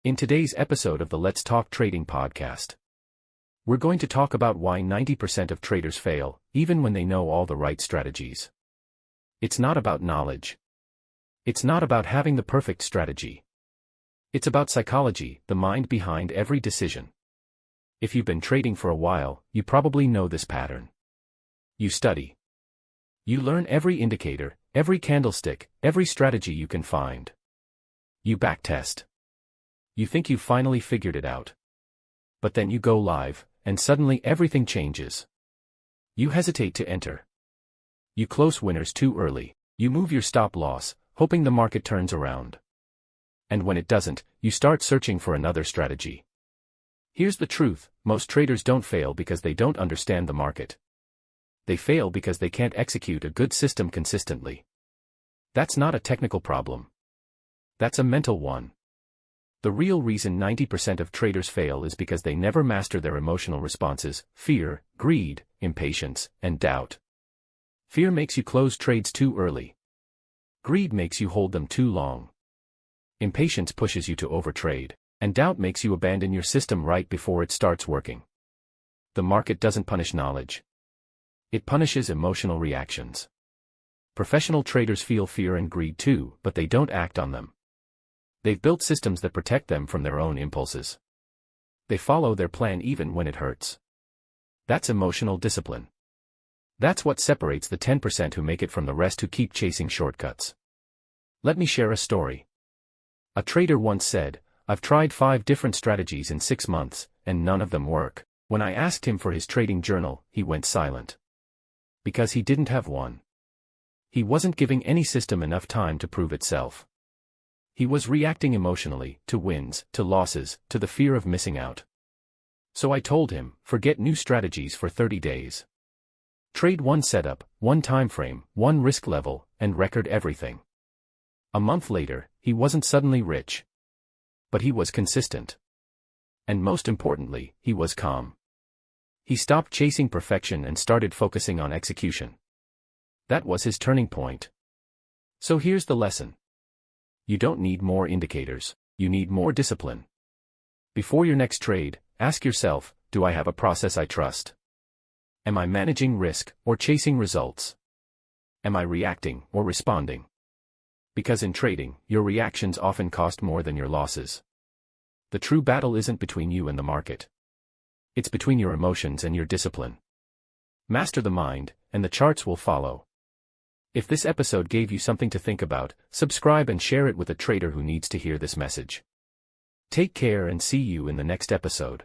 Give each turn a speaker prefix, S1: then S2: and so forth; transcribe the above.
S1: In today's episode of the Let's Talk Trading podcast, we're going to talk about why 90% of traders fail, even when they know all the right strategies. It's not about knowledge. It's not about having the perfect strategy. It's about psychology, the mind behind every decision. If you've been trading for a while, you probably know this pattern. You study. You learn every indicator, every candlestick, every strategy you can find. You backtest. You think you've finally figured it out. But then you go live, and suddenly everything changes. You hesitate to enter. You close winners too early. You move your stop loss, hoping the market turns around. And when it doesn't, you start searching for another strategy. Here's the truth: most traders don't fail because they don't understand the market. They fail because they can't execute a good system consistently. That's not a technical problem. That's a mental one. The real reason 90% of traders fail is because they never master their emotional responses: fear, greed, impatience, and doubt. Fear makes you close trades too early. Greed makes you hold them too long. Impatience pushes you to overtrade, and doubt makes you abandon your system right before it starts working. The market doesn't punish knowledge. It punishes emotional reactions. Professional traders feel fear and greed too, but they don't act on them. They've built systems that protect them from their own impulses. They follow their plan even when it hurts. That's emotional discipline. That's what separates the 10% who make it from the rest who keep chasing shortcuts. Let me share a story. A trader once said, "I've tried 5 different strategies in 6 months, and none of them work." When I asked him for his trading journal, he went silent. Because he didn't have one. He wasn't giving any system enough time to prove itself. He was reacting emotionally, to wins, to losses, to the fear of missing out. So I told him, forget new strategies for 30 days. Trade one setup, one time frame, one risk level, and record everything. A month later, he wasn't suddenly rich. But he was consistent. And most importantly, he was calm. He stopped chasing perfection and started focusing on execution. That was his turning point. So here's the lesson. You don't need more indicators, you need more discipline. Before your next trade, ask yourself, do I have a process I trust? Am I managing risk or chasing results? Am I reacting or responding? Because in trading, your reactions often cost more than your losses. The true battle isn't between you and the market. It's between your emotions and your discipline. Master the mind, and the charts will follow. If this episode gave you something to think about, subscribe and share it with a trader who needs to hear this message. Take care and see you in the next episode.